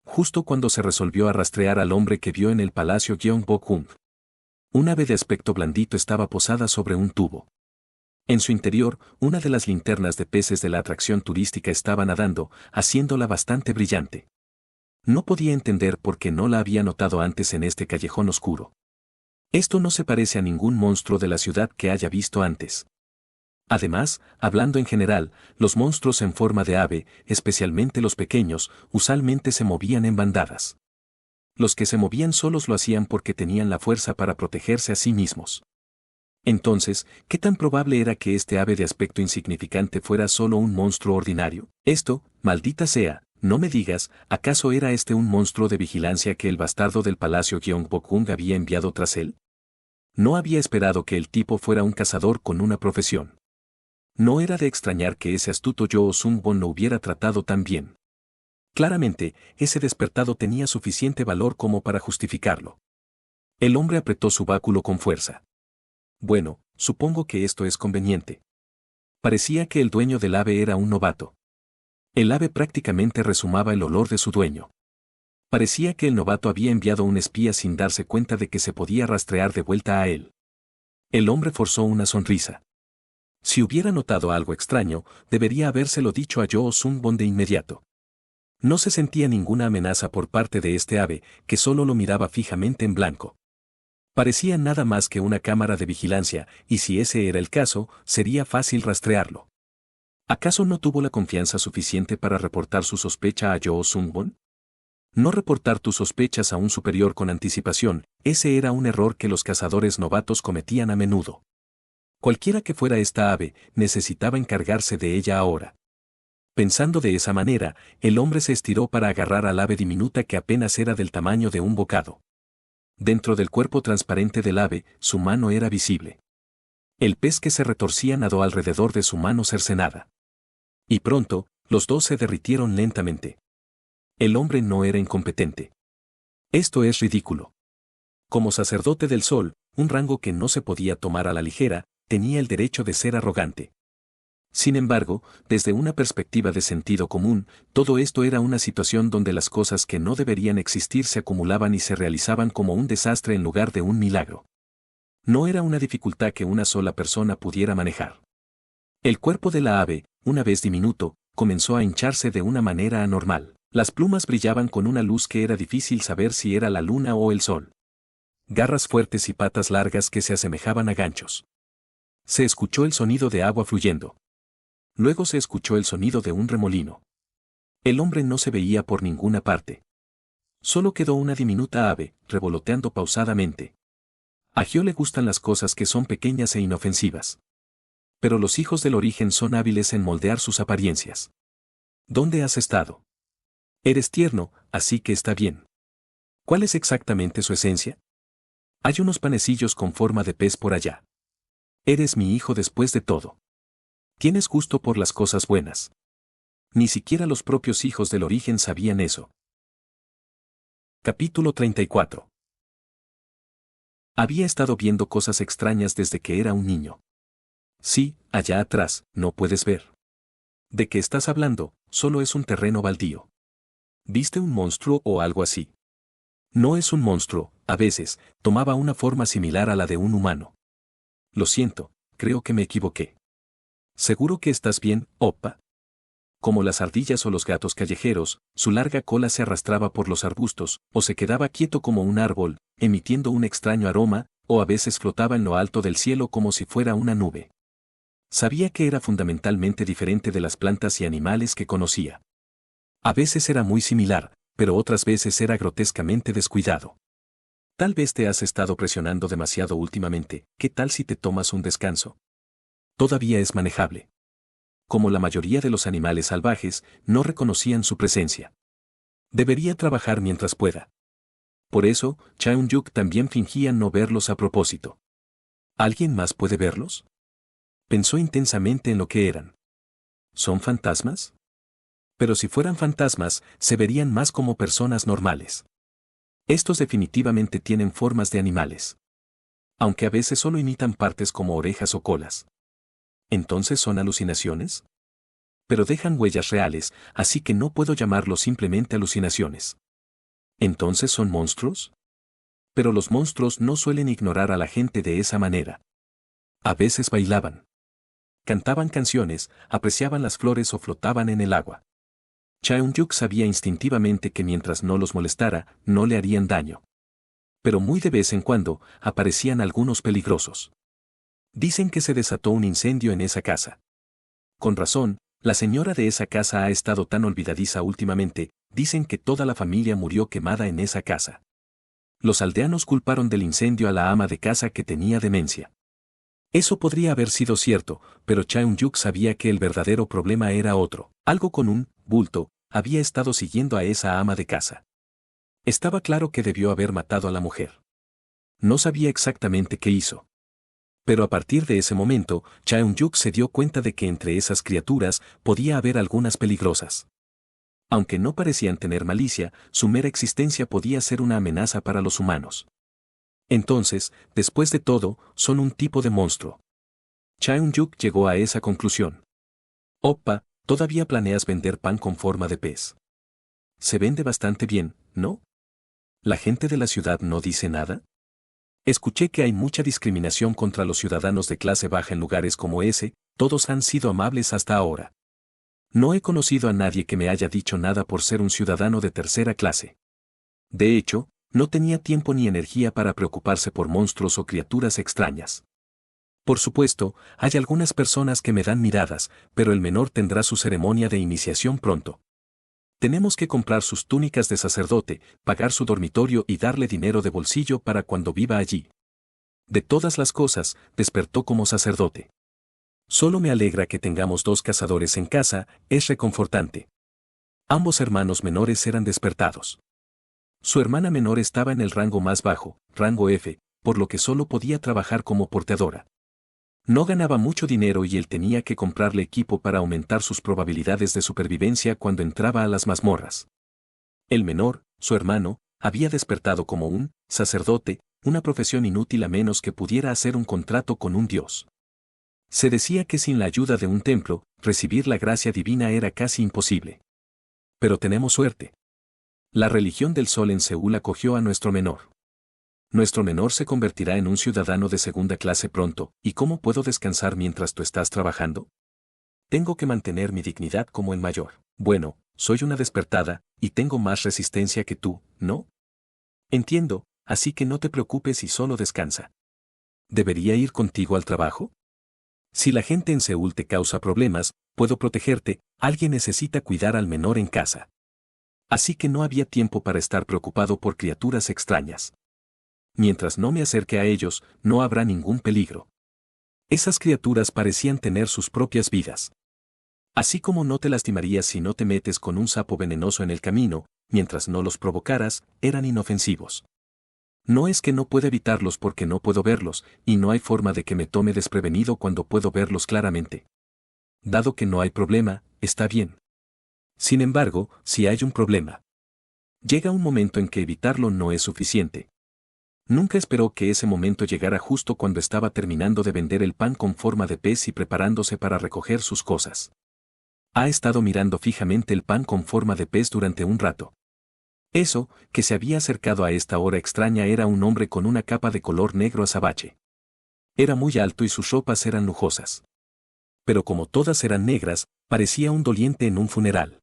Speaker 1: Justo cuando se resolvió a rastrear al hombre que vio en el Palacio Gyeongbokgung. Un ave de aspecto blandito estaba posada sobre un tubo. En su interior, una de las linternas de peces de la atracción turística estaba nadando, haciéndola bastante brillante. No podía entender por qué no la había notado antes en este callejón oscuro. Esto no se parece a ningún monstruo de la ciudad que haya visto antes. Además, hablando en general, los monstruos en forma de ave, especialmente los pequeños, usualmente se movían en bandadas. Los que se movían solos lo hacían porque tenían la fuerza para protegerse a sí mismos. Entonces, ¿qué tan probable era que este ave de aspecto insignificante fuera solo un monstruo ordinario? Esto, maldita sea, no me digas, ¿acaso era este un monstruo de vigilancia que el bastardo del Palacio Gyeongbokgung había enviado tras él? No había esperado que el tipo fuera un cazador con una profesión. No era de extrañar que ese astuto Yoo Sung-won lo hubiera tratado tan bien. Claramente, ese despertado tenía suficiente valor como para justificarlo. El hombre apretó su báculo con fuerza. Bueno, supongo que esto es conveniente. Parecía que el dueño del ave era un novato. El ave prácticamente rezumaba el olor de su dueño. Parecía que el novato había enviado un espía sin darse cuenta de que se podía rastrear de vuelta a él. El hombre forzó una sonrisa. Si hubiera notado algo extraño, debería habérselo dicho a Yoo Sung-won de inmediato. No se sentía ninguna amenaza por parte de este ave, que solo lo miraba fijamente en blanco. Parecía nada más que una cámara de vigilancia, y si ese era el caso, sería fácil rastrearlo. ¿Acaso no tuvo la confianza suficiente para reportar su sospecha a Yoo Sung-won? No reportar tus sospechas a un superior con anticipación, ese era un error que los cazadores novatos cometían a menudo. Cualquiera que fuera esta ave, necesitaba encargarse de ella ahora. Pensando de esa manera, el hombre se estiró para agarrar al ave diminuta que apenas era del tamaño de un bocado. Dentro del cuerpo transparente del ave, su mano era visible. El pez que se retorcía nadó alrededor de su mano cercenada. Y pronto, los dos se derritieron lentamente. El hombre no era incompetente. Esto es ridículo. Como sacerdote del sol, un rango que no se podía tomar a la ligera, tenía el derecho de ser arrogante. Sin embargo, desde una perspectiva de sentido común, todo esto era una situación donde las cosas que no deberían existir se acumulaban y se realizaban como un desastre en lugar de un milagro. No era una dificultad que una sola persona pudiera manejar. El cuerpo de la ave, una vez diminuto, comenzó a hincharse de una manera anormal. Las plumas brillaban con una luz que era difícil saber si era la luna o el sol. Garras fuertes y patas largas que se asemejaban a ganchos. Se escuchó el sonido de agua fluyendo. Luego se escuchó el sonido de un remolino. El hombre no se veía por ninguna parte. Solo quedó una diminuta ave, revoloteando pausadamente. A Gio le gustan las cosas que son pequeñas e inofensivas. Pero los hijos del origen son hábiles en moldear sus apariencias. ¿Dónde has estado? Eres tierno, así que está bien. ¿Cuál es exactamente su esencia? Hay unos panecillos con forma de pez por allá. Eres mi hijo después de todo. Tienes gusto por las cosas buenas. Ni siquiera los propios hijos del origen sabían eso. Capítulo 34. Había estado viendo cosas extrañas desde que era un niño. Sí, allá atrás, no puedes ver. ¿De qué estás hablando? Solo es un terreno baldío. ¿Viste un monstruo o algo así? No es un monstruo, a veces, tomaba una forma similar a la de un humano. Lo siento, creo que me equivoqué. ¿Seguro que estás bien, Oppa? Como las ardillas o los gatos callejeros, su larga cola se arrastraba por los arbustos, o se quedaba quieto como un árbol, emitiendo un extraño aroma, o a veces flotaba en lo alto del cielo como si fuera una nube. Sabía que era fundamentalmente diferente de las plantas y animales que conocía. A veces era muy similar, pero otras veces era grotescamente descuidado. Tal vez te has estado presionando demasiado últimamente, ¿qué tal si te tomas un descanso? Todavía es manejable. Como la mayoría de los animales salvajes, no reconocían su presencia. Debería trabajar mientras pueda. Por eso, Chaeun-yuk también fingía no verlos a propósito. ¿Alguien más puede verlos? Pensó intensamente en lo que eran. ¿Son fantasmas? Pero si fueran fantasmas, se verían más como personas normales. Estos definitivamente tienen formas de animales. Aunque a veces solo imitan partes como orejas o colas. ¿Entonces son alucinaciones? Pero dejan huellas reales, así que no puedo llamarlos simplemente alucinaciones. ¿Entonces son monstruos? Pero los monstruos no suelen ignorar a la gente de esa manera. A veces bailaban. Cantaban canciones, apreciaban las flores o flotaban en el agua. Chaeun-yuk sabía instintivamente que mientras no los molestara, no le harían daño. Pero muy de vez en cuando, aparecían algunos peligrosos. Dicen que se desató un incendio en esa casa. Con razón, la señora de esa casa ha estado tan olvidadiza últimamente, dicen que toda la familia murió quemada en esa casa. Los aldeanos culparon del incendio a la ama de casa que tenía demencia. Eso podría haber sido cierto, pero Chaeun-yuk sabía que el verdadero problema era otro. Algo con un bulto había estado siguiendo a esa ama de casa. Estaba claro que debió haber matado a la mujer. No sabía exactamente qué hizo. Pero a partir de ese momento, Chaeun-yuk se dio cuenta de que entre esas criaturas podía haber algunas peligrosas. Aunque no parecían tener malicia, su mera existencia podía ser una amenaza para los humanos. Entonces, después de todo, son un tipo de monstruo. Chaeun-yuk llegó a esa conclusión. Oppa, ¿todavía planeas vender pan con forma de pez? Se vende bastante bien, ¿no? ¿La gente de la ciudad no dice nada? Escuché que hay mucha discriminación contra los ciudadanos de clase baja en lugares como ese, todos han sido amables hasta ahora. No he conocido a nadie que me haya dicho nada por ser un ciudadano de tercera clase. De hecho, no tenía tiempo ni energía para preocuparse por monstruos o criaturas extrañas. Por supuesto, hay algunas personas que me dan miradas, pero el menor tendrá su ceremonia de iniciación pronto. Tenemos que comprar sus túnicas de sacerdote, pagar su dormitorio y darle dinero de bolsillo para cuando viva allí. De todas las cosas, despertó como sacerdote. Solo me alegra que tengamos 2 cazadores en casa, es reconfortante. Ambos hermanos menores eran despertados. Su hermana menor estaba en el rango más bajo, rango F, por lo que solo podía trabajar como porteadora. No ganaba mucho dinero y él tenía que comprarle equipo para aumentar sus probabilidades de supervivencia cuando entraba a las mazmorras. El menor, su hermano, había despertado como un sacerdote, una profesión inútil a menos que pudiera hacer un contrato con un dios. Se decía que sin la ayuda de un templo, recibir la gracia divina era casi imposible. Pero tenemos suerte. La religión del sol en Seúl acogió a nuestro menor. Nuestro menor se convertirá en un ciudadano de segunda clase pronto, ¿y cómo puedo descansar mientras tú estás trabajando? Tengo que mantener mi dignidad como el mayor. Bueno, soy una despertada, y tengo más resistencia que tú, ¿no? Entiendo, así que no te preocupes y solo descansa. ¿Debería ir contigo al trabajo? Si la gente en Seúl te causa problemas, puedo protegerte, alguien necesita cuidar al menor en casa. Así que no había tiempo para estar preocupado por criaturas extrañas. Mientras no me acerque a ellos, no habrá ningún peligro. Esas criaturas parecían tener sus propias vidas. Así como no te lastimarías si no te metes con un sapo venenoso en el camino, mientras no los provocaras, eran inofensivos. No es que no pueda evitarlos porque no puedo verlos, y no hay forma de que me tome desprevenido cuando puedo verlos claramente. Dado que no hay problema, está bien. Sin embargo, si hay un problema, llega un momento en que evitarlo no es suficiente. Nunca esperó que ese momento llegara justo cuando estaba terminando de vender el pan con forma de pez y preparándose para recoger sus cosas. Ha estado mirando fijamente el pan con forma de pez durante un rato. Eso, que se había acercado a esta hora extraña era un hombre con una capa de color negro azabache. Era muy alto y sus ropas eran lujosas. Pero como todas eran negras, parecía un doliente en un funeral.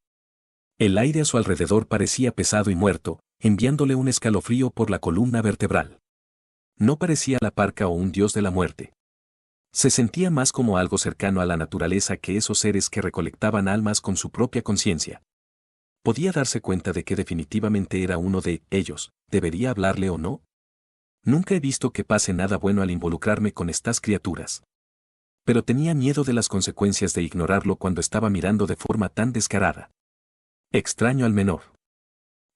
Speaker 1: El aire a su alrededor parecía pesado y muerto, enviándole un escalofrío por la columna vertebral. No parecía la parca o un dios de la muerte. Se sentía más como algo cercano a la naturaleza que esos seres que recolectaban almas con su propia conciencia. Podía darse cuenta de que definitivamente era uno de ellos, ¿debería hablarle o no? Nunca he visto que pase nada bueno al involucrarme con estas criaturas. Pero tenía miedo de las consecuencias de ignorarlo cuando estaba mirando de forma tan descarada. Extraño al menor.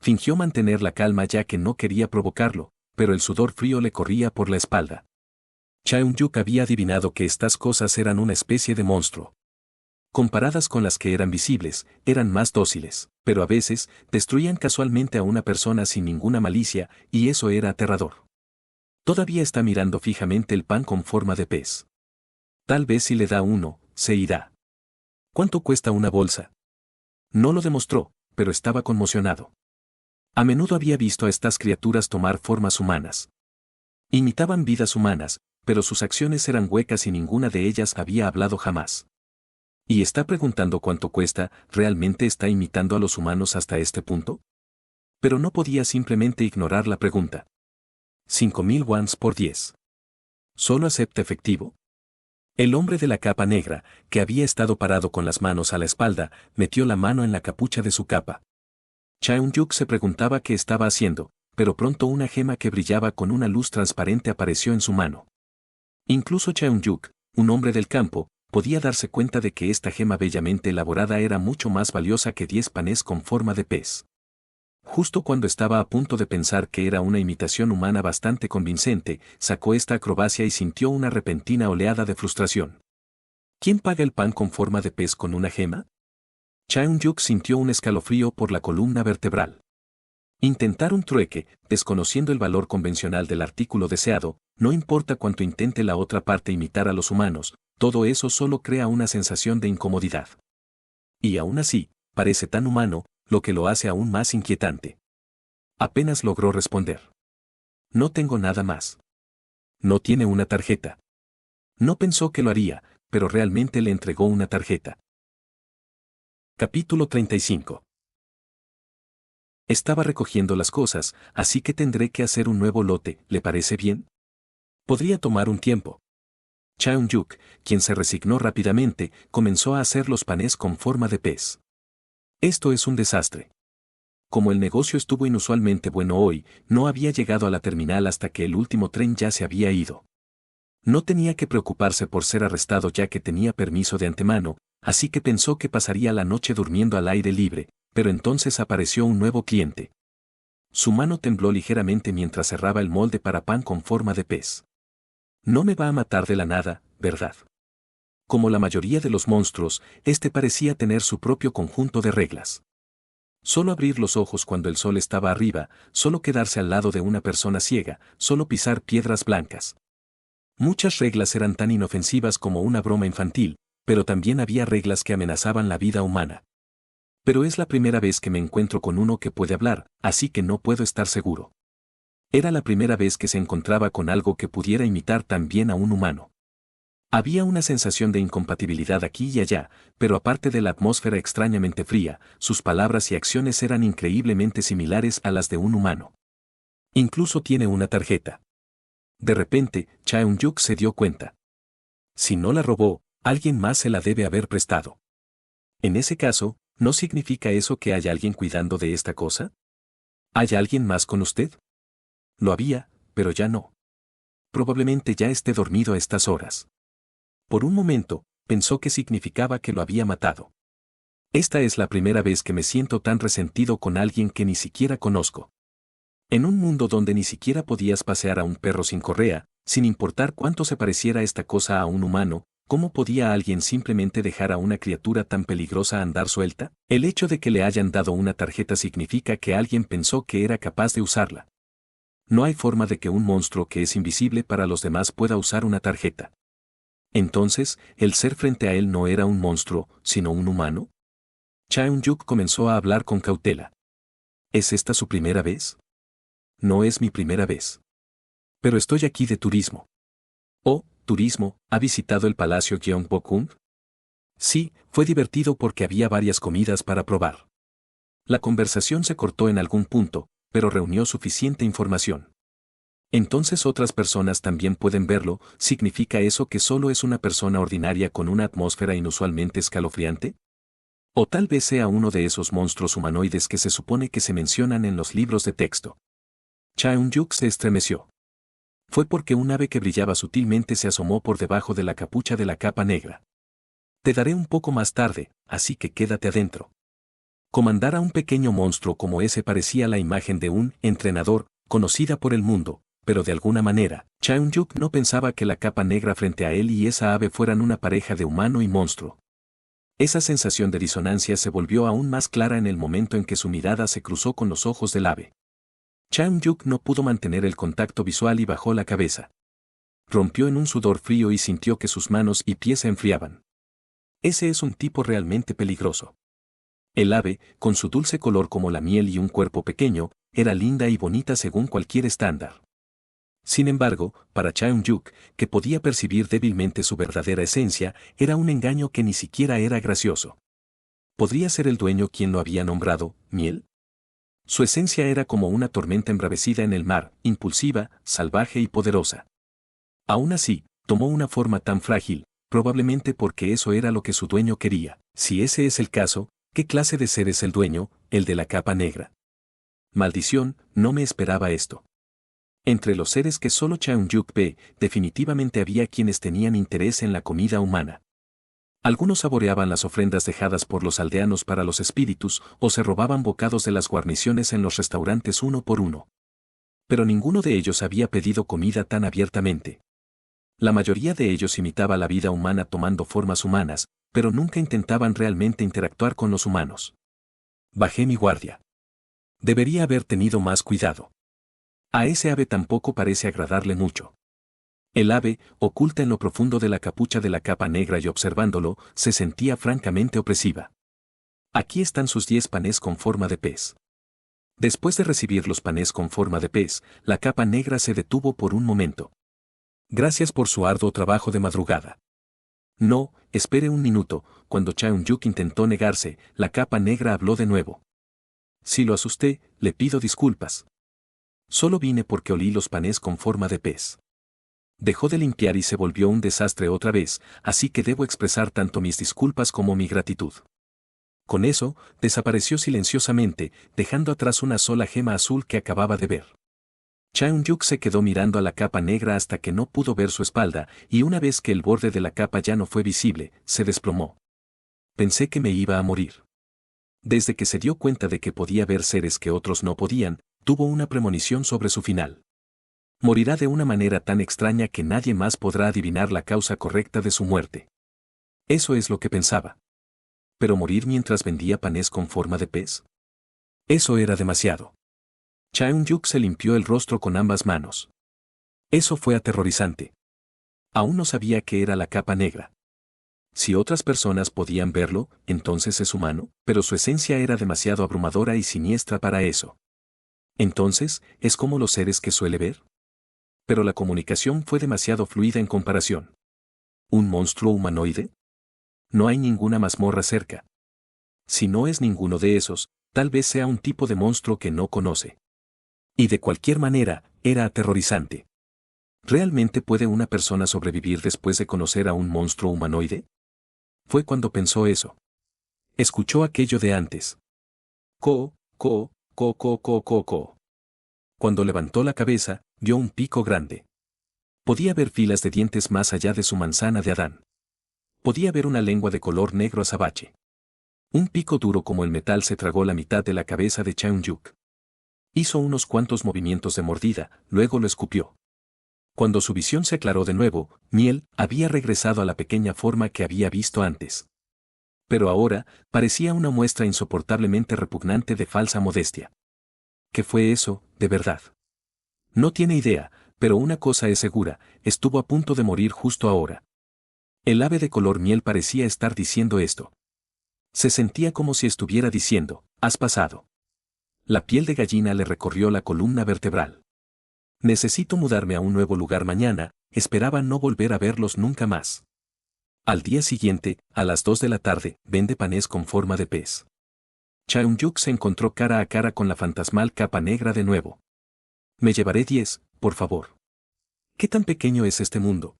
Speaker 1: Fingió mantener la calma ya que no quería provocarlo, pero el sudor frío le corría por la espalda. Chaeun-yuk había adivinado que estas cosas eran una especie de monstruo. Comparadas con las que eran visibles, eran más dóciles, pero a veces, destruían casualmente a una persona sin ninguna malicia, y eso era aterrador. Todavía está mirando fijamente el pan con forma de pez. Tal vez si le da uno, se irá. ¿Cuánto cuesta una bolsa? No lo demostró, pero estaba conmocionado. A menudo había visto a estas criaturas tomar formas humanas. Imitaban vidas humanas, pero sus acciones eran huecas y ninguna de ellas había hablado jamás. Y está preguntando cuánto cuesta, ¿realmente está imitando a los humanos hasta este punto? Pero no podía simplemente ignorar la pregunta. 5.000 wons por 10. ¿Solo acepta efectivo? El hombre de la capa negra, que había estado parado con las manos a la espalda, metió la mano en la capucha de su capa. Chaeun-yuk se preguntaba qué estaba haciendo, pero pronto una gema que brillaba con una luz transparente apareció en su mano. Incluso Chaeun-yuk, un hombre del campo, podía darse cuenta de que esta gema bellamente elaborada era mucho más valiosa que 10 panes con forma de pez. Justo cuando estaba a punto de pensar que era una imitación humana bastante convincente, sacó esta acrobacia y sintió una repentina oleada de frustración. ¿Quién paga el pan con forma de pez con una gema? Chaeun-yuk sintió un escalofrío por la columna vertebral. Intentar un trueque, desconociendo el valor convencional del artículo deseado, no importa cuánto intente la otra parte imitar a los humanos, todo eso solo crea una sensación de incomodidad. Y aún así, parece tan humano, lo que lo hace aún más inquietante. Apenas logró responder. No tengo nada más. No tiene una tarjeta. No pensó que lo haría, pero realmente le entregó una tarjeta. Capítulo 35. Estaba recogiendo las cosas, así que tendré que hacer un nuevo lote, ¿le parece bien? Podría tomar un tiempo. Chaeun-yuk, quien se resignó rápidamente, comenzó a hacer los panes con forma de pez. Esto es un desastre. Como el negocio estuvo inusualmente bueno hoy, no había llegado a la terminal hasta que el último tren ya se había ido. No tenía que preocuparse por ser arrestado ya que tenía permiso de antemano, así que pensó que pasaría la noche durmiendo al aire libre, pero entonces apareció un nuevo cliente. Su mano tembló ligeramente mientras cerraba el molde para pan con forma de pez. No me va a matar de la nada, ¿verdad? Como la mayoría de los monstruos, este parecía tener su propio conjunto de reglas. Solo abrir los ojos cuando el sol estaba arriba, solo quedarse al lado de una persona ciega, solo pisar piedras blancas. Muchas reglas eran tan inofensivas como una broma infantil, pero también había reglas que amenazaban la vida humana. Pero es la primera vez que me encuentro con uno que puede hablar, así que no puedo estar seguro. Era la primera vez que se encontraba con algo que pudiera imitar tan bien a un humano. Había una sensación de incompatibilidad aquí y allá, pero aparte de la atmósfera extrañamente fría, sus palabras y acciones eran increíblemente similares a las de un humano. Incluso tiene una tarjeta. De repente, Chaeun-yuk se dio cuenta. Si no la robó, alguien más se la debe haber prestado. En ese caso, ¿no significa eso que hay alguien cuidando de esta cosa? ¿Hay alguien más con usted? Lo había, pero ya no. Probablemente ya esté dormido a estas horas. Por un momento, pensó que significaba que lo había matado. Esta es la primera vez que me siento tan resentido con alguien que ni siquiera conozco. En un mundo donde ni siquiera podías pasear a un perro sin correa, sin importar cuánto se pareciera esta cosa a un humano, ¿cómo podía alguien simplemente dejar a una criatura tan peligrosa andar suelta? El hecho de que le hayan dado una tarjeta significa que alguien pensó que era capaz de usarla. No hay forma de que un monstruo que es invisible para los demás pueda usar una tarjeta. Entonces, ¿el ser frente a él no era un monstruo, sino un humano? Chaeun-yuk comenzó a hablar con cautela. ¿Es esta su primera vez? No es mi primera vez. Pero estoy aquí de turismo. Oh, turismo, ¿ha visitado el Palacio Gyeongbokgung? Sí, fue divertido porque había varias comidas para probar. La conversación se cortó en algún punto, pero reunió suficiente información. Entonces otras personas también pueden verlo, ¿significa eso que solo es una persona ordinaria con una atmósfera inusualmente escalofriante? O tal vez sea uno de esos monstruos humanoides que se supone que se mencionan en los libros de texto. Chaeun-yuk se estremeció. Fue porque un ave que brillaba sutilmente se asomó por debajo de la capucha de la capa negra. Te daré un poco más tarde, así que quédate adentro. Comandar a un pequeño monstruo como ese parecía la imagen de un entrenador, conocida por el mundo, pero de alguna manera, Chaeun-yuk no pensaba que la capa negra frente a él y esa ave fueran una pareja de humano y monstruo. Esa sensación de disonancia se volvió aún más clara en el momento en que su mirada se cruzó con los ojos del ave. Chaeun-yuk no pudo mantener el contacto visual y bajó la cabeza. Rompió en un sudor frío y sintió que sus manos y pies se enfriaban. Ese es un tipo realmente peligroso. El ave, con su dulce color como la miel y un cuerpo pequeño, era linda y bonita según cualquier estándar. Sin embargo, para Chaeun-yuk, que podía percibir débilmente su verdadera esencia, era un engaño que ni siquiera era gracioso. ¿Podría ser el dueño quien lo había nombrado, miel? Su esencia era como una tormenta embravecida en el mar, impulsiva, salvaje y poderosa. Aún así, tomó una forma tan frágil, probablemente porque eso era lo que su dueño quería. Si ese es el caso, ¿qué clase de ser es el dueño, el de la capa negra? Maldición, no me esperaba esto. Entre los seres que solo Chaeun-yuk ve, definitivamente había quienes tenían interés en la comida humana. Algunos saboreaban las ofrendas dejadas por los aldeanos para los espíritus o se robaban bocados de las guarniciones en los restaurantes uno por uno. Pero ninguno de ellos había pedido comida tan abiertamente. La mayoría de ellos imitaba la vida humana tomando formas humanas, pero nunca intentaban realmente interactuar con los humanos. Bajé mi guardia. Debería haber tenido más cuidado. A ese ave tampoco parece agradarle mucho. El ave, oculta en lo profundo de la capucha de la capa negra y observándolo, se sentía francamente opresiva. Aquí están sus 10 panes con forma de pez. Después de recibir los panes con forma de pez, la capa negra se detuvo por un momento. Gracias por su arduo trabajo de madrugada. No, espere un minuto, cuando Chaeun-yuk intentó negarse, la capa negra habló de nuevo. Si lo asusté, le pido disculpas. Solo vine porque olí los panes con forma de pez. Dejó de limpiar y se volvió un desastre otra vez, así que debo expresar tanto mis disculpas como mi gratitud. Con eso, desapareció silenciosamente, dejando atrás una sola gema azul que acababa de ver. Chaeun-yuk se quedó mirando a la capa negra hasta que no pudo ver su espalda, y una vez que el borde de la capa ya no fue visible, se desplomó. Pensé que me iba a morir. Desde que se dio cuenta de que podía ver seres que otros no podían, tuvo una premonición sobre su final. Morirá de una manera tan extraña que nadie más podrá adivinar la causa correcta de su muerte. Eso es lo que pensaba. ¿Pero morir mientras vendía panes con forma de pez? Eso era demasiado. Chaeun-yuk se limpió el rostro con ambas manos. Eso fue aterrorizante. Aún no sabía qué era la capa negra. Si otras personas podían verlo, entonces es humano, pero su esencia era demasiado abrumadora y siniestra para eso. Entonces, ¿es como los seres que suele ver? Pero la comunicación fue demasiado fluida en comparación. ¿Un monstruo humanoide? No hay ninguna mazmorra cerca. Si no es ninguno de esos, tal vez sea un tipo de monstruo que no conoce. Y de cualquier manera, era aterrorizante. ¿Realmente puede una persona sobrevivir después de conocer a un monstruo humanoide? Fue cuando pensó eso. Escuchó aquello de antes. Co, co, co, co, co, co, co. Cuando levantó la cabeza, vio un pico grande. Podía ver filas de dientes más allá de su manzana de Adán. Podía ver una lengua de color negro azabache. Un pico duro como el metal se tragó la mitad de la cabeza de Cheung-yuk. Hizo unos cuantos movimientos de mordida, luego lo escupió. Cuando su visión se aclaró de nuevo, Miel había regresado a la pequeña forma que había visto antes. Pero ahora, parecía una muestra insoportablemente repugnante de falsa modestia. ¿Qué fue eso, de verdad? No tiene idea, pero una cosa es segura, estuvo a punto de morir justo ahora. El ave de color miel parecía estar diciendo esto. Se sentía como si estuviera diciendo, has pasado. La piel de gallina le recorrió la columna vertebral. Necesito mudarme a un nuevo lugar mañana, esperaba no volver a verlos nunca más. Al día siguiente, a las 2 de la tarde, vende panés con forma de pez. Cheung-yuk se encontró cara a cara con la fantasmal capa negra de nuevo. Me llevaré 10, por favor. ¿Qué tan pequeño es este mundo?